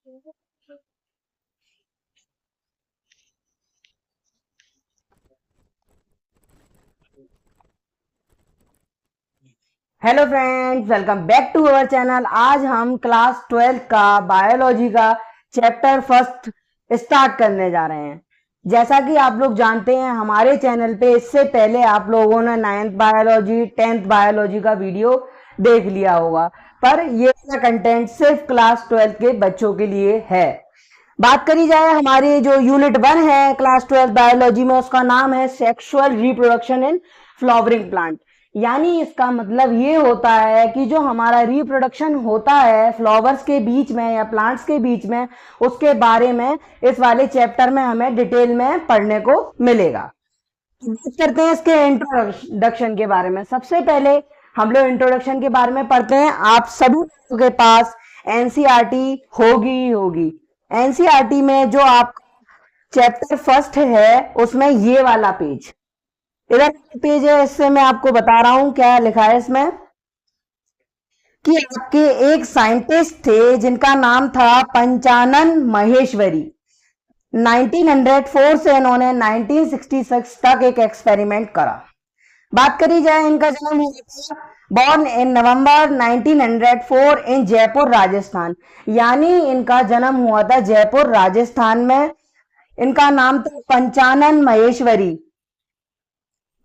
Hello friends, welcome back to our channel. आज हम class 12 का बायोलॉजी का चैप्टर फर्स्ट स्टार्ट करने जा रहे हैं। जैसा कि आप लोग जानते हैं, हमारे चैनल पे इससे पहले आप लोगों ने 9th बायोलॉजी 10th बायोलॉजी का वीडियो देख लिया होगा, पर ये वाला कंटेंट सिर्फ क्लास 12 के बच्चों के लिए है। बात करी जाए हमारी जो यूनिट 1 है क्लास 12 बायोलॉजी में, उसका नाम है sexual reproduction in flowering plant. यानी इसका मतलब ये होता है कि जो हमारा रिप्रोडक्शन होता है फ्लावर्स के बीच में या प्लांट्स के बीच में, उसके बारे में इस वाले चैप्टर में हमें डिटेल में पढ़ने को मिलेगा। बात करते हैं इसके इंट्रोडक्शन के बारे में। सबसे पहले हम लोग इंट्रोडक्शन के बारे में पढ़ते हैं। आप सभी लोगों के पास एनसीईआरटी होगी ही होगी। एनसीईआरटी में जो आप चैप्टर फर्स्ट है उसमें ये वाला पेज, इधर पेज है, इससे मैं आपको बता रहा हूं क्या लिखा है इसमें कि आपके एक साइंटिस्ट थे जिनका नाम था पंचानन महेश्वरी। 1904 से इन्होंने 1966 तक एक एक्सपेरिमेंट करा। बात करी जाए, इनका जन्म हुआ था बॉर्न इन नवंबर 1904 इन जयपुर राजस्थान। यानी इनका जन्म हुआ था जयपुर राजस्थान में। इनका नाम था Panchanan Maheshwari.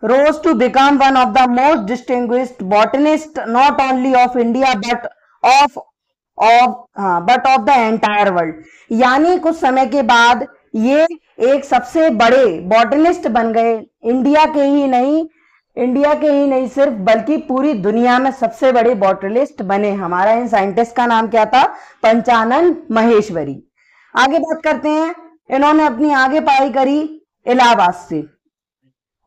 rose to become one of the most distinguished botanists not only of India but of the entire world। यानी कुछ समय के बाद ये एक सबसे बड़े बॉटनिस्ट बन गए। इंडिया के ही नहीं सिर्फ, बल्कि पूरी दुनिया में सबसे बड़े बॉटनिस्ट बने। हमारा इन साइंटिस्ट का नाम क्या था? पंचानन महेश्वरी। आगे बात करते हैं। इन्होंने अपनी आगे पढ़ाई करी इलाहाबाद से,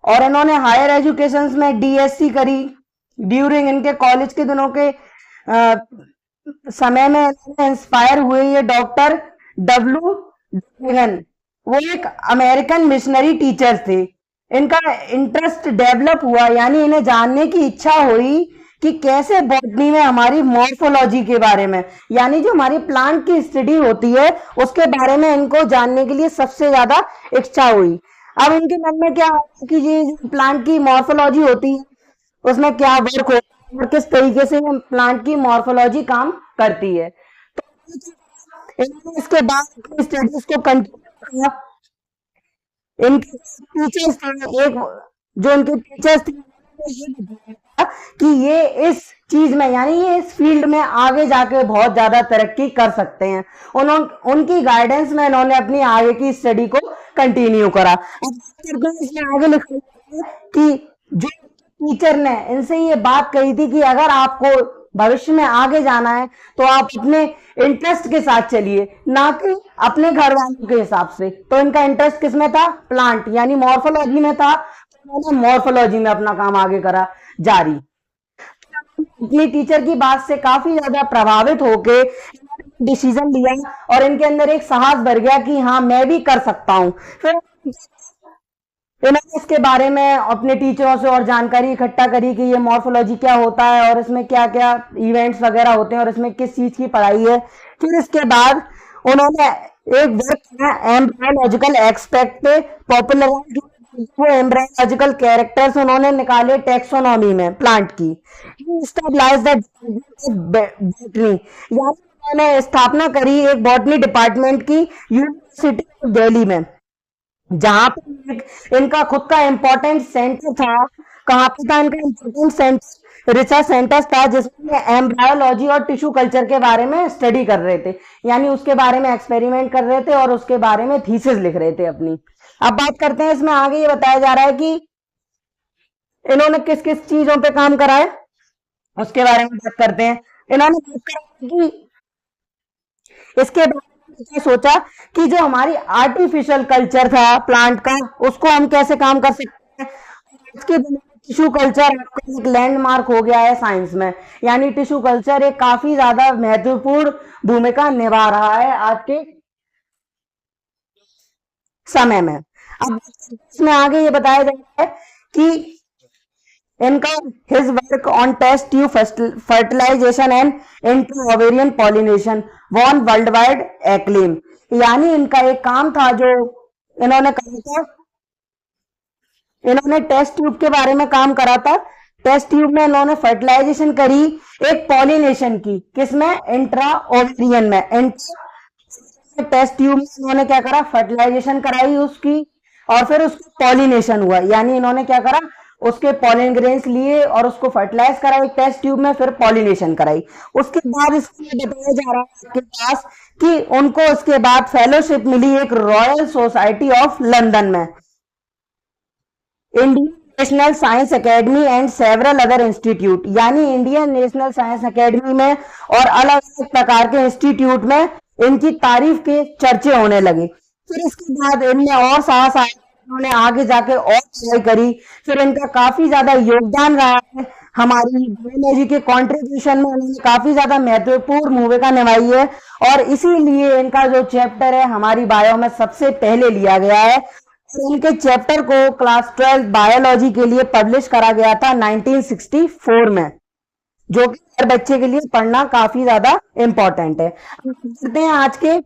और इन्होंने हायर एजुकेशन में डीएससी करी। ड्यूरिंग इनके कॉलेज के दिनों के समय में इंस्पायर हुए ये डॉक्टर डब्ल्यू डैगन। वो एक अमेरिकन मिशनरी टीचर थे। इनका इंटरेस्ट डेवलप हुआ, यानी इन्हें जानने की इच्छा हुई कि कैसे बॉटनी में हमारी मॉर्फोलॉजी के बारे में, यानी जो हमारी प्लांट की स्टडी होती है उसके बारे में इनको जानने के लिए सबसे ज्यादा इच्छा हुई। अब इनके मन में क्या आया कि ये प्लांट की मॉर्फोलॉजी होती है उसमें क्या वर्क होता है और किस तरीके से प्लांट की मॉर्फोलॉजी काम करती है। तो इन्होंने इसके बाद अपनी स्टडीज को कंटिन्यू किया। इनके टीचर्स थे, एक जो इनके टीचर्स थे ये बताया कि ये इस चीज में, यानी ये इस फील्ड में आगे जाके बहुत ज्यादा तरक्की कर सकते हैं। उनकी गाइडेंस में इन्होंने अपनी आगे की स्टडी को कंटिन्यू करा। अब इसमें आगे लिखा है कि जो टीचर ने इनसे ये बात कही थी कि अगर आपको भविष्य में आगे जाना है तो आप अपने इंटरेस्ट के साथ चलिए, ना कि अपने घर वालों के हिसाब से। तो इनका इंटरेस्ट किसमें था? प्लांट यानी मॉर्फोलॉजी में था। उन्होंने मॉर्फोलॉजी में अपना काम आगे करा जारी। अपनी टीचर की बात से काफी ज्यादा प्रभावित होके डिसीजन लिया और इनके अंदर एक साहस भर गया कि हाँ मैं भी कर सकता हूँ। फिर इन्होंने इसके बारे में अपने टीचरों से और जानकारी इकट्ठा करी कि ये मॉर्फोलॉजी क्या होता है और इसमें क्या क्या इवेंट्स वगैरह होते हैं और इसमें किस चीज की पढ़ाई है। फिर इसके बाद उन्होंने एक वर्क एम्ब्रायोलॉजिकल एक्सपेक्ट पे पॉपुलर एम्ब्रायोलॉजिकल कैरेक्टर्स उन्होंने निकाले टेक्सोनॉमी में प्लांट की। बॉटनी, यानी उन्होंने स्थापना करी एक बॉटनी डिपार्टमेंट की यूनिवर्सिटी ऑफ दिल्ली में, जहां पे इनका खुद का इंपॉर्टेंट सेंटर था। कहां पे था इनका इंपॉर्टेंट सेंटर? रिसर्च सेंटर था जिसमें एम्ब्रायोलॉजी और टिश्यू कल्चर के बारे में स्टडी कर रहे थे, यानी उसके बारे में एक्सपेरिमेंट कर रहे थे और उसके बारे में थीसिस लिख रहे थे अपनी। अब बात करते हैं, इसमें आगे ये बताया जा रहा है कि इन्होंने किस किस चीजों पे काम करा है उसके बारे में बात करते हैं। इन्होंने बात करा कि इसके बाद क्या सोचा कि जो हमारी आर्टिफिशियल कल्चर था प्लांट का, उसको हम कैसे काम कर सकते हैं। इसके टिश्यू कल्चर एक लैंडमार्क हो गया है साइंस में, यानी टिश्यू कल्चर एक काफी ज्यादा महत्वपूर्ण भूमिका निभा रहा है आज के समय में। अब इसमें आगे ये बताया जा रहा है कि इनका his work on test tube fertilisation and intra ovarian pollination won world wide acclaim. यानी इनका एक काम था जो इन्होंने कहा था, इन्होंने टेस्ट ट्यूब के बारे में काम करा था। टेस्ट ट्यूब में इन्होंने फर्टिलाइजेशन करी एक पॉलिनेशन की, किसमें, इंट्रा ओवेरियन में। टेस्ट ट्यूब में इन्होंने क्या करा, फर्टिलाइजेशन कराई उसकी, और फिर उसका पॉलिनेशन हुआ। यानी इन्होंने क्या करा, उसके पॉलिन ग्रेन्स लिए और उसको फर्टिलाइज करा एक टेस्ट ट्यूब में, फिर पॉलिनेशन कराई। उसके बाद इसमें बताया जा रहा है आपके पास कि उनको उसके बाद फेलोशिप मिली एक रॉयल सोसाइटी ऑफ लंदन में, Indian national science academy and several other institute. यानी इंडियन नेशनल साइंस एकेडमी में और अलग अलग प्रकार के इंस्टीट्यूट में इनकी तारीफ के चर्चे होने लगे। फिर इसके बाद इनमें और साहस आया, उन्होंने आगे जाके और पढ़ाई करी। फिर इनका काफी ज्यादा योगदान रहा है हमारी बायोलॉजी के कंट्रीब्यूशन में, उन्होंने काफी ज्यादा महत्वपूर्ण भूमिका निभाई है। और इसीलिए इनका जो चैप्टर है हमारी बायो में सबसे पहले लिया गया है। उनके चैप्टर को क्लास 12 बायोलॉजी के लिए पब्लिश करा गया था 1964 में, जो कि हर बच्चे के लिए पढ़ना काफी ज्यादा इंपॉर्टेंट है। करते हैं आज के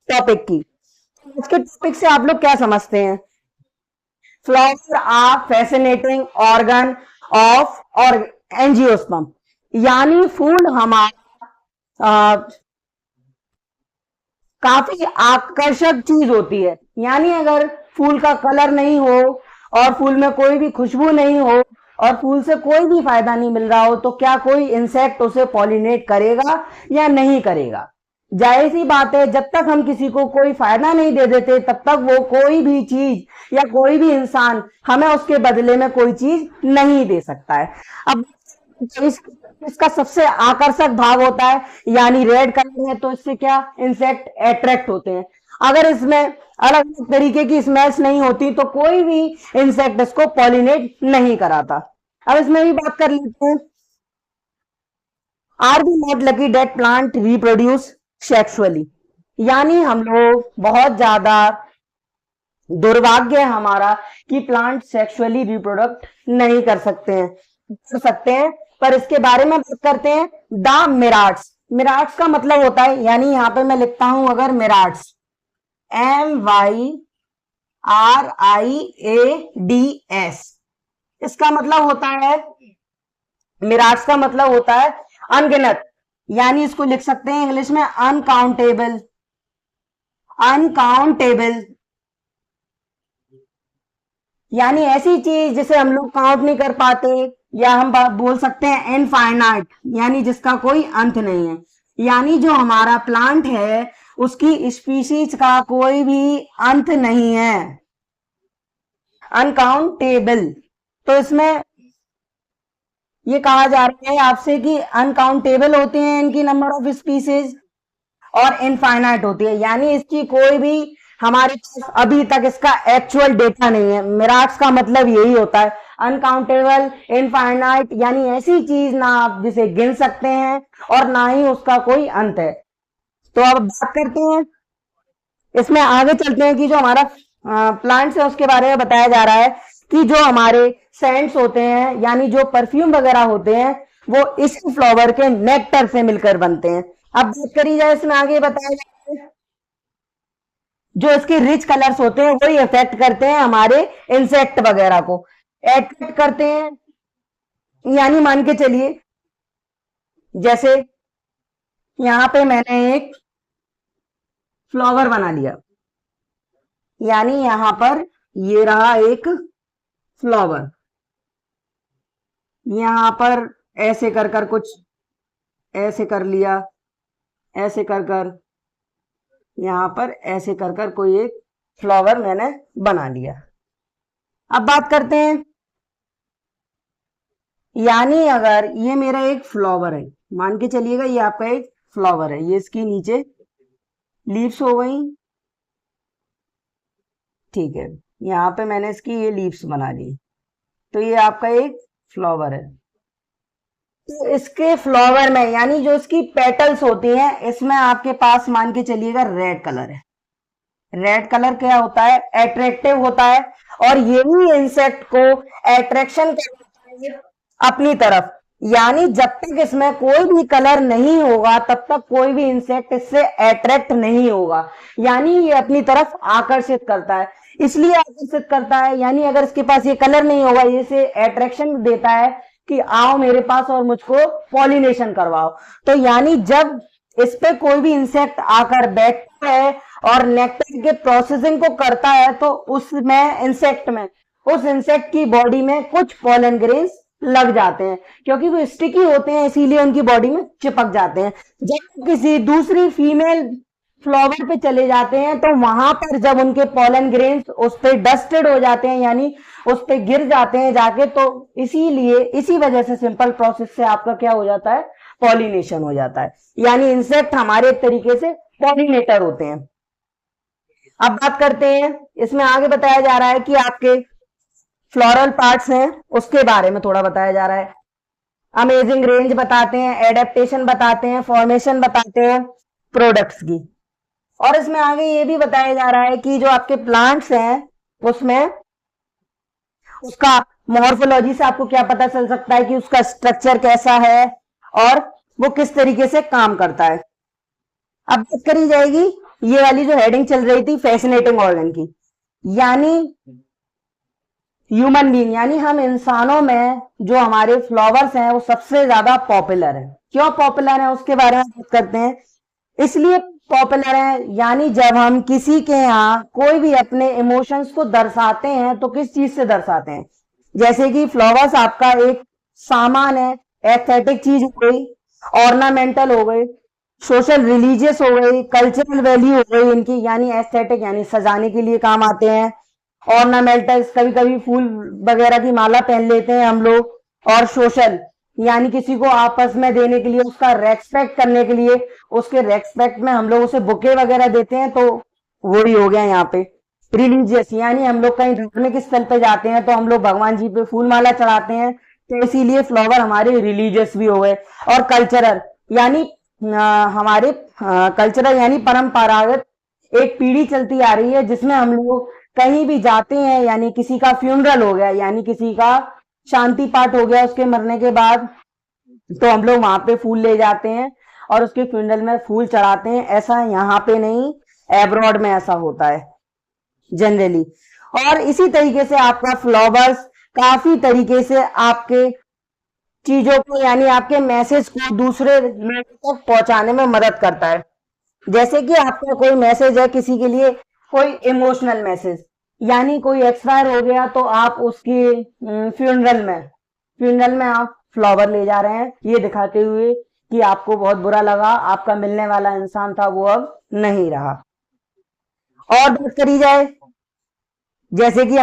टॉपिक की। आज के टॉपिक से आप लोग क्या समझते हैं? Flower are fascinating organ of और एंजियोस्पर्म। यानी फूल हमारा काफी आकर्षक चीज होती है। यानी अगर फूल का कलर नहीं हो और फूल में कोई भी खुशबू नहीं हो और फूल से कोई भी फायदा नहीं मिल रहा हो, तो क्या कोई इंसेक्ट उसे पॉलिनेट करेगा या नहीं करेगा? जाहिर सी बात है, जब तक हम किसी को कोई फायदा नहीं दे देते तब तक वो कोई भी चीज या कोई भी इंसान हमें उसके बदले में कोई चीज नहीं दे सकता है। अब इसका सबसे आकर्षक भाग होता है, यानी रेड कलर है, तो इससे क्या इंसेक्ट अट्रैक्ट होते हैं। अगर इसमें अलग अलग तरीके की स्मेल्स नहीं होती तो कोई भी इंसेक्ट इसको पॉलिनेट नहीं कराता। अब इसमें भी बात कर लेते हैं, are we not lucky that plant reproduce sexually. यानी हम लोग बहुत ज्यादा दुर्भाग्य है हमारा कि प्लांट सेक्सुअली रिप्रोडक्ट नहीं कर सकते हैं, पर इसके बारे में बात करते हैं। द मिराट्स, मिराट्स का मतलब होता है, यानी यहां पे मैं लिखता हूं अगर मिराट्स, MYRIADS, इसका मतलब होता है, मिराट्स का मतलब होता है अनगिनत। यानी इसको लिख सकते हैं इंग्लिश में अनकाउंटेबल, अनकाउंटेबल। यानी ऐसी चीज जिसे हम लोग काउंट नहीं कर पाते, या हम बोल सकते हैं इनफाइनाइट, यानी जिसका कोई अंत नहीं है। यानी जो हमारा प्लांट है उसकी स्पीशीज का कोई भी अंत नहीं है, अनकाउंटेबल। तो इसमें ये कहा जा रहा है आपसे कि अनकाउंटेबल होते हैं इनकी नंबर ऑफ स्पीसीज और इनफाइनाइट होती है, यानी इसकी कोई भी हमारे पास अभी तक इसका एक्चुअल डेटा नहीं है। मिराट्स का मतलब यही होता है, अनकाउंटेबल, इनफाइनाइट, यानी ऐसी चीज ना आप जिसे गिन सकते हैं और ना ही उसका कोई अंत है। तो अब बात करते हैं, इसमें आगे चलते हैं कि जो हमारा प्लांट्स है उसके बारे में बताया जा रहा है कि जो हमारे सेंट्स होते हैं, यानी जो परफ्यूम वगैरह होते हैं, वो इस फ्लावर के नेक्टर से मिलकर बनते हैं। अब बात करी जाए, इसमें आगे बताया जाता है जो इसके रिच कलर्स होते हैं वही इफेक्ट करते हैं हमारे इंसेक्ट वगैरह को, अट्रैक्ट करते हैं। यानी मान के चलिए, जैसे यहां पे मैंने एक फ्लावर बना लिया, यानी यहां पर ये रहा एक फ्लावर, यहां पर ऐसे कर कर कुछ ऐसे कर लिया, ऐसे कर कर यहां पर ऐसे कर कर कोई एक फ्लावर मैंने बना लिया। अब बात करते हैं, यानी अगर ये मेरा एक फ्लावर है, मान के चलिएगा ये आपका एक फ्लावर है, ये इसकी नीचे लीव्स हो गई, ठीक है, यहां पे मैंने इसकी ये लीव्स बना ली, तो ये आपका एक फ्लावर है। तो इसके फ्लावर में, यानी जो इसकी पेटल्स होती हैं, इसमें आपके पास मान के चलिएगा रेड कलर है। रेड कलर क्या होता है, अट्रैक्टिव होता है, और यही इंसेक्ट को अट्रैक्शन करता है अपनी तरफ, यानी जब तक इसमें कोई भी कलर नहीं होगा तब तक कोई भी इंसेक्ट इससे अट्रैक्ट नहीं होगा, यानी ये अपनी तरफ आकर्षित करता है। इसलिए आकर्षित करता है, यानी अगर इसके पास ये कलर नहीं होगा, ये इसे अट्रैक्शन देता है कि आओ मेरे पास और मुझको पॉलिनेशन करवाओ। तो यानी जब इस पे कोई भी इंसेक्ट आकर बैठता है और नेक्टर के प्रोसेसिंग को करता है, तो उसमें इंसेक्ट में उस इंसेक्ट की बॉडी में कुछ पॉलन ग्रेन्स लग जाते हैं, क्योंकि वो स्टिकी होते हैं इसीलिए उनकी बॉडी में चिपक जाते हैं। जब किसी दूसरी फीमेल फ्लावर पे चले जाते हैं तो वहां पर जब उनके पॉलन ग्रेन्स उस पे डस्टेड हो जाते हैं, यानी उस पे गिर जाते हैं जाके, तो इसीलिए इसी वजह से सिंपल प्रोसेस से आपका क्या हो जाता है, पॉलिनेशन हो जाता है। यानी इंसेक्ट हमारे एक तरीके से पॉलिनेटर होते हैं। अब बात करते हैं, इसमें आगे बताया जा रहा है कि आपके फ्लोरल पार्ट्स हैं उसके बारे में थोड़ा बताया जा रहा है। अमेजिंग रेंज बताते हैं, एडेप्टेशन बताते हैं, फॉर्मेशन बताते हैं प्रोडक्ट्स की। और इसमें आगे ये भी बताया जा रहा है कि जो आपके प्लांट्स हैं उसमें उसका मॉर्फोलॉजी से आपको क्या पता चल सकता है कि उसका स्ट्रक्चर कैसा है और वो किस तरीके से काम करता है। अब बात करी जाएगी ये वाली जो हेडिंग चल रही थी फैसिनेटिंग ऑर्गन की, यानी ह्यूमन बीइंग, यानी हम इंसानों में जो हमारे फ्लावर्स हैं वो सबसे ज्यादा पॉपुलर है। क्यों पॉपुलर है उसके बारे में बात करते हैं। इसलिए पॉपुलर है, यानी जब हम किसी के यहाँ कोई भी अपने इमोशंस को दर्शाते हैं तो किस चीज से दर्शाते हैं, जैसे कि फ्लावर्स आपका एक सामान है, एस्थेटिक चीज हो गई, ऑर्नामेंटल हो गई, सोशल रिलीजियस हो गई, कल्चरल वैल्यू हो गई इनकी, यानी एस्थेटिक यानी सजाने के लिए काम आते हैं, ऑर्नामेंटल्स कभी कभी फूल वगैरह की माला पहन लेते हैं हम लोग, और सोशल यानी किसी को आपस में देने के लिए, उसका रेस्पेक्ट करने के लिए, उसके रेस्पेक्ट में हम लोग उसे बुके वगैरह देते हैं, तो वो ही हो गया यहाँ पे। रिलीजियस यानी हम लोग कहीं धार्मिक स्थल पे जाते हैं तो हम लोग भगवान जी पे फूल माला चढ़ाते हैं, तो इसीलिए फ्लावर हमारे रिलीजियस भी हो गए। और कल्चरल यानी हमारे कल्चरल यानी परंपरागत एक पीढ़ी चलती आ रही है जिसमें हम लोग कहीं भी जाते हैं, यानी किसी का फ्यूनरल हो गया, यानी किसी का शांति पाठ हो गया उसके मरने के बाद, तो हम लोग वहां पे फूल ले जाते हैं और उसके फ्यूनरल में फूल चढ़ाते हैं। ऐसा यहाँ पे नहीं, एब्रॉड में ऐसा होता है जनरली। और इसी तरीके से आपका फ्लावर्स काफी तरीके से आपके चीजों को यानी आपके मैसेज को दूसरे लोगों तक पहुंचाने में मदद करता है। जैसे कि आपका कोई मैसेज है किसी के लिए, कोई इमोशनल मैसेज, यानी कोई एक्सपायर हो गया तो आप उसकी फ्यूनरल में आप फ्लावर ले जा रहे हैं, ये दिखाते हुए कि आपको बहुत बुरा लगा, आपका मिलने वाला इंसान था वो अब नहीं रहा। और बात करी जाए, जैसे कि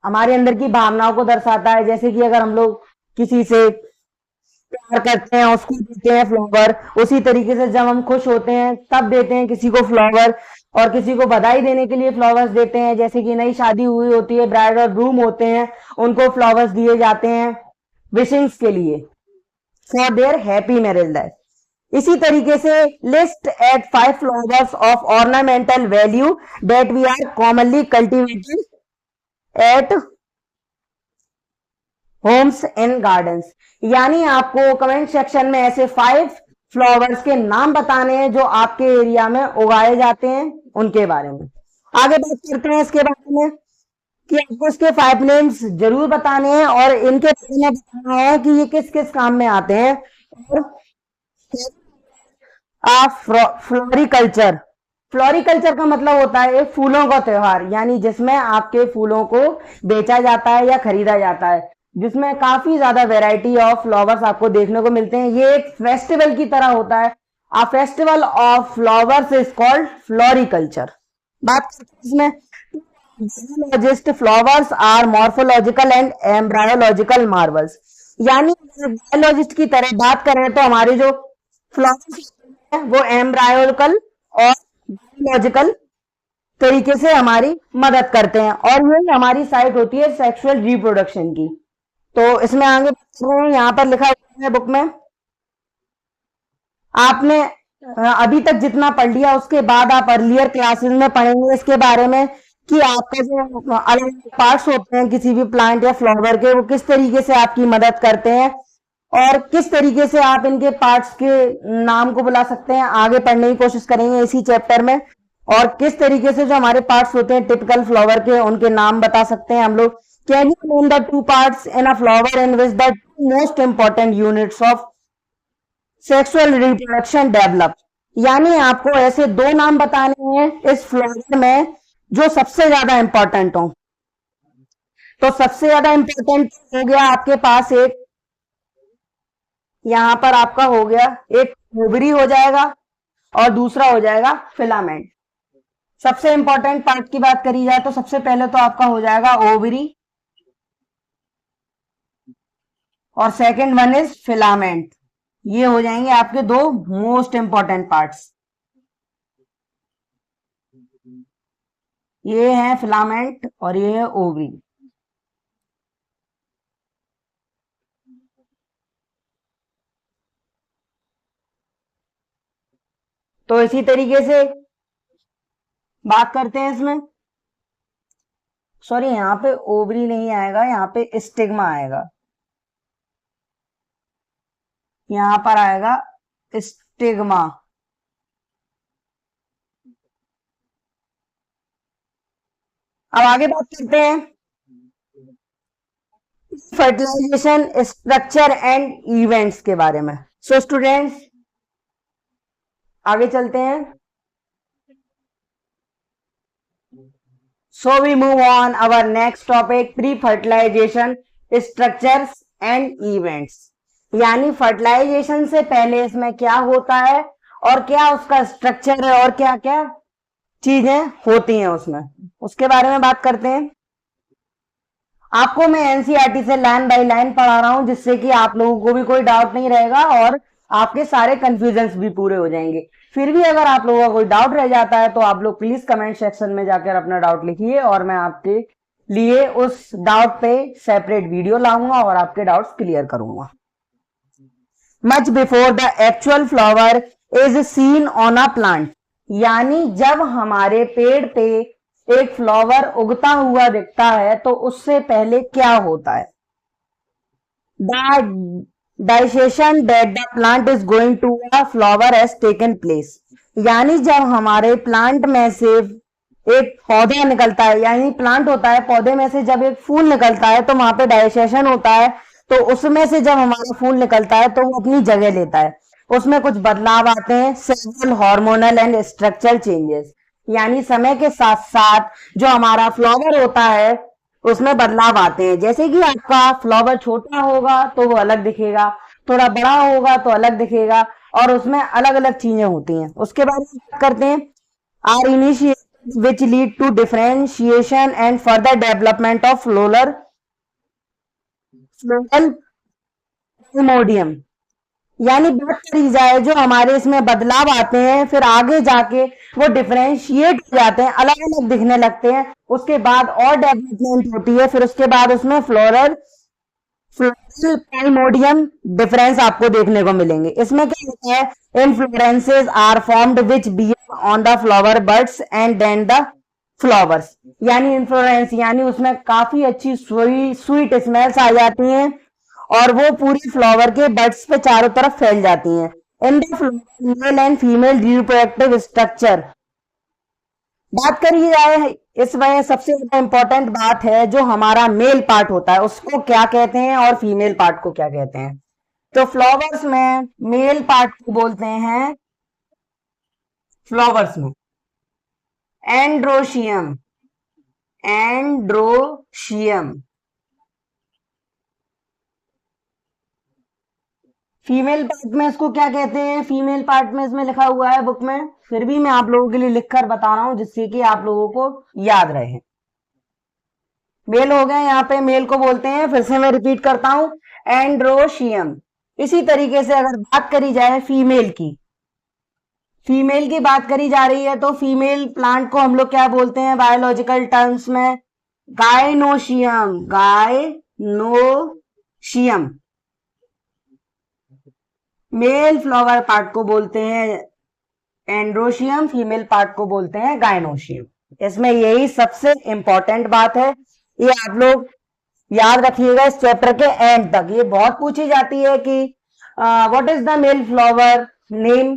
हमारे अंदर की भावनाओं को दर्शाता है, जैसे कि अगर हम लोग किसी से प्यार करते हैं उसको देते हैं फ्लावर, उसी तरीके से जब हम खुश होते हैं तब देते हैं किसी को फ्लावर, और किसी को बधाई देने के लिए फ्लावर्स देते हैं, जैसे कि नई शादी हुई होती है, ब्राइड और ग्रूम होते हैं, उनको फ्लावर्स दिए जाते हैं विशिंग्स के लिए, for their happy marriage life. इसी तरीके से list at 5 flowers of ornamental value that we are commonly cultivated at homes and gardens, यानी आपको कमेंट सेक्शन में ऐसे 5 फ्लावर्स के नाम बताने हैं जो आपके एरिया में उगाए जाते हैं, उनके बारे में आगे बात करते हैं। इसके बारे में कि आपको इसके 5 नेम्स जरूर बताने हैं और इनके बारे में बताना है कि ये किस किस काम में आते हैं। और फ्लोरिकल्चर, फ्लोरिकल्चर का मतलब होता है एक फूलों का त्योहार, यानी जिसमें आपके फूलों को बेचा जाता है या खरीदा जाता है, जिसमें काफी ज्यादा वैरायटी ऑफ फ्लावर्स आपको देखने को मिलते हैं। ये एक फेस्टिवल की तरह होता है। A festival of flowers is called floriculture. बात करते हैं इसमें, biologist flowers are morphological and embryological marvels, यानी बायोलॉजिस्ट की तरह बात करें तो हमारे जो फ्लावर्स हैं वो एम्ब्रायोलॉजिकल और बायोलॉजिकल तरीके से हमारी मदद करते हैं, और ये हमारी साइट होती है सेक्सुअल रिप्रोडक्शन की। तो इसमें आगे यहाँ पर लिखा हुआ है बुक में, आपने अभी तक जितना पढ़ लिया उसके बाद आप अर्लियर क्लासेस में पढ़ेंगे इसके बारे में कि आपका जो अलग अलग पार्ट्स होते हैं किसी भी प्लांट या फ्लावर के, वो किस तरीके से आपकी मदद करते हैं और किस तरीके से आप इनके पार्ट्स के नाम को बुला सकते हैं, आगे पढ़ने की कोशिश करेंगे इसी चैप्टर में। और किस तरीके से जो हमारे पार्ट्स होते हैं टिपिकल फ्लावर के, उनके नाम बता सकते हैं हम लोग। Can you name the two parts in a flower in which the most important units of sexual reproduction develop. यानी आपको ऐसे दो नाम बताने हैं इस फ्लावर में जो सबसे ज्यादा इंपॉर्टेंट हो। तो सबसे ज्यादा इंपॉर्टेंट हो गया आपके पास एक, यहां पर आपका हो गया एक ओवरी हो जाएगा और दूसरा हो जाएगा फिलामेंट। सबसे इंपॉर्टेंट पार्ट की बात करी जाए तो सबसे पहले तो आपका हो जाएगा ओवरी और सेकंड वन इज फिलामेंट। ये हो जाएंगे आपके दो मोस्ट इंपॉर्टेंट पार्ट्स। ये है फिलामेंट और ये है ओवरी। तो इसी तरीके से बात करते हैं इसमें। सॉरी, यहां पे ओवरी नहीं आएगा, यहां पे स्टिग्मा आएगा, यहां पर आएगा स्टिग्मा। अब आगे बात करते हैं फर्टिलाइजेशन स्ट्रक्चर एंड इवेंट्स के बारे में। सो स्टूडेंट्स आगे चलते हैं। So we move on our next topic, pre-fertilization structures and events। यानी फर्टिलाइजेशन से पहले इसमें क्या होता है और क्या उसका स्ट्रक्चर है और क्या क्या चीजें होती हैं उसमें, उसके बारे में बात करते हैं। आपको मैं एनसीईआरटी से लाइन बाय लाइन पढ़ा रहा हूं जिससे कि आप लोगों को भी कोई डाउट नहीं रहेगा और आपके सारे कंफ्यूजन्स भी पूरे हो जाएंगे। फिर भी अगर आप लोगों का कोई डाउट रह जाता है तो आप लोग प्लीज कमेंट सेक्शन में जाकर अपना डाउट लिखिए और मैं आपके लिए उस डाउट पे सेपरेट वीडियो लाऊंगा और आपके डाउट्स क्लियर करूंगा। Much before the actual flower is seen on a plant. यानी जब हमारे पेड़ पे एक फ्लावर उगता हुआ दिखता है तो उससे पहले क्या होता है, the digestion that the plant is going to a flower has taken place. यानी जब हमारे प्लांट में से एक पौधा निकलता है, यानी प्लांट होता है, पौधे में से जब एक फूल निकलता है तो वहां पे डाइजेशन होता है। तो उसमें से जब हमारा फूल निकलता है तो वो अपनी जगह लेता है, उसमें कुछ बदलाव आते हैं, several hormonal and structural changes. यानी समय के साथ साथ जो हमारा फ्लावर होता है उसमें बदलाव आते हैं। जैसे कि आपका फ्लावर छोटा होगा तो वो अलग दिखेगा, थोड़ा बड़ा होगा तो अलग दिखेगा और उसमें अलग अलग चीजें होती हैं। उसके बारे में बात करते हैं। Are initiatives which lead to differentiation and further development of floral primordium. यानी बात करी जाए जो हमारे इसमें बदलाव आते हैं फिर आगे जाके वो डिफरेंशिएट हो जाते हैं, अलग अलग दिखने लगते हैं, उसके बाद और डेवलपमेंट होती है, फिर उसके बाद उसमें फ्लोरल प्राइमोडियम डिफरेंस आपको देखने को मिलेंगे। इसमें क्या होता है, inflorescences are formed which bear on the flower birds and then the flowers. यानी इन्फ्लोरेंस यानी उसमें काफी अच्छी स्वीट स्मेल्स आ जाती हैं और वो पूरी फ्लावर के बड्स पे चारों तरफ फैल जाती हैं। In the male and female reproductive structure बात करी जाए, इसमें सबसे ज्यादा इंपॉर्टेंट बात है जो हमारा मेल पार्ट होता है उसको क्या कहते हैं और फीमेल पार्ट को क्या कहते हैं। तो फ्लावर्स में मेल पार्ट को बोलते हैं, फ्लावर्स में एंड्रोशियम, एंड्रोशियम। फीमेल पार्ट में इसको क्या कहते हैं, फीमेल पार्ट में इसमें लिखा हुआ है बुक में, फिर भी मैं आप लोगों के लिए लिखकर बता रहा हूं जिससे कि आप लोगों को याद रहे। मेल हो गया, यहाँ पे मेल को बोलते हैं, फिर से मैं रिपीट करता हूं, एंड्रोशियम। इसी तरीके से अगर बात करी जाए फीमेल की, फीमेल की बात करी जा रही है तो फीमेल प्लांट को हम लोग क्या बोलते हैं बायोलॉजिकल टर्म्स में, gynoecium, gynoecium. Male flower part को बोलते हैं एंड्रोशियम, फीमेल पार्ट को बोलते हैं गायनोशियम। इसमें यही सबसे इंपॉर्टेंट बात है, ये आप लोग याद रखिएगा इस चैप्टर के एंड तक। ये बहुत पूछी जाती है कि what is the male flower name,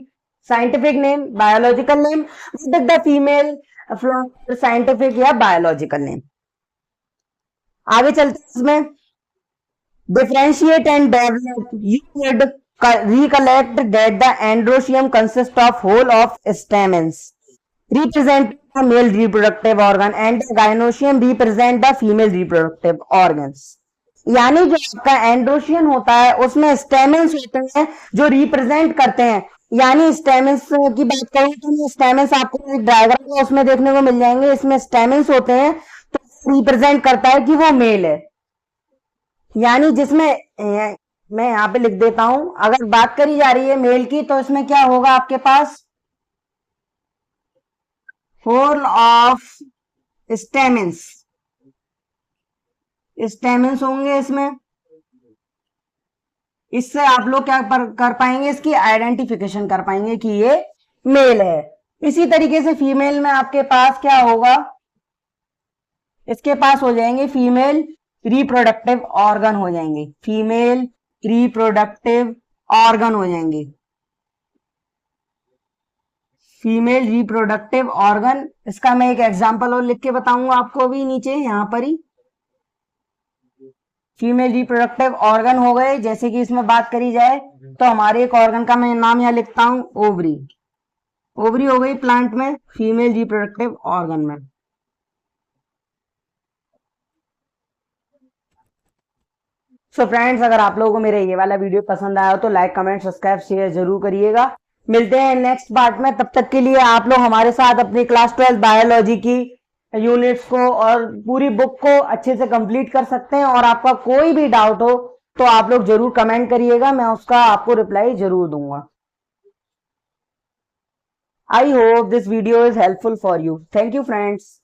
scientific name, biological name, what is the female flower, scientific या बायोलॉजिकल नेम। आगे चलते हैं इसमें, differentiate and develop. You would recollect that the androecium consists of whole of stamens, represent the male reproductive organ, and the gynoecium represent the female reproductive organs. यानी जो आपका एंड्रोशियन होता है उसमें स्टेमेंस होते हैं जो रिप्रेजेंट करते हैं। यानी स्टेमेंस की बात करें तो स्टेमेंस आपको एक डायग्राम है उसमें देखने को मिल जाएंगे, इसमें स्टेमेंस होते हैं तो रिप्रेजेंट करता है कि वो मेल है। यानी जिसमें मैं यहां पे लिख देता हूं, अगर बात करी जा रही है मेल की तो इसमें क्या होगा आपके पास, होल ऑफ स्टेमेंस, स्टेमेंस होंगे इसमें। इससे आप लोग क्या कर पाएंगे, इसकी आइडेंटिफिकेशन कर पाएंगे कि ये मेल है। इसी तरीके से फीमेल में आपके पास क्या होगा, इसके पास हो जाएंगे फीमेल रिप्रोडक्टिव ऑर्गन हो जाएंगे, फीमेल रिप्रोडक्टिव ऑर्गन हो जाएंगे, फीमेल रिप्रोडक्टिव ऑर्गन। इसका मैं एक एग्जांपल और लिख के बताऊंगा आपको भी नीचे यहां पर ही। फीमेल रिप्रोडक्टिव ऑर्गन हो गए, जैसे कि इसमें बात करी जाए तो हमारे एक ऑर्गन का मैं नाम यहां लिखता हूं, ओवरी। ओवरी हो गई प्लांट में, फीमेल रिप्रोडक्टिव ऑर्गन में। सो फ्रेंड्स, अगर आप लोगों को मेरा ये वाला वीडियो पसंद आया हो तो लाइक कमेंट सब्सक्राइब शेयर जरूर करिएगा। मिलते हैं नेक्स्ट पार्ट में, तब तक के लिए आप लोग हमारे साथ अपनी क्लास 12 बायोलॉजी की यूनिट्स को और पूरी बुक को अच्छे से कंप्लीट कर सकते हैं। और आपका कोई भी डाउट हो तो आप लोग जरूर कमेंट करिएगा, मैं उसका आपको रिप्लाई जरूर दूंगा। I hope this video is helpful for you. Thank you friends.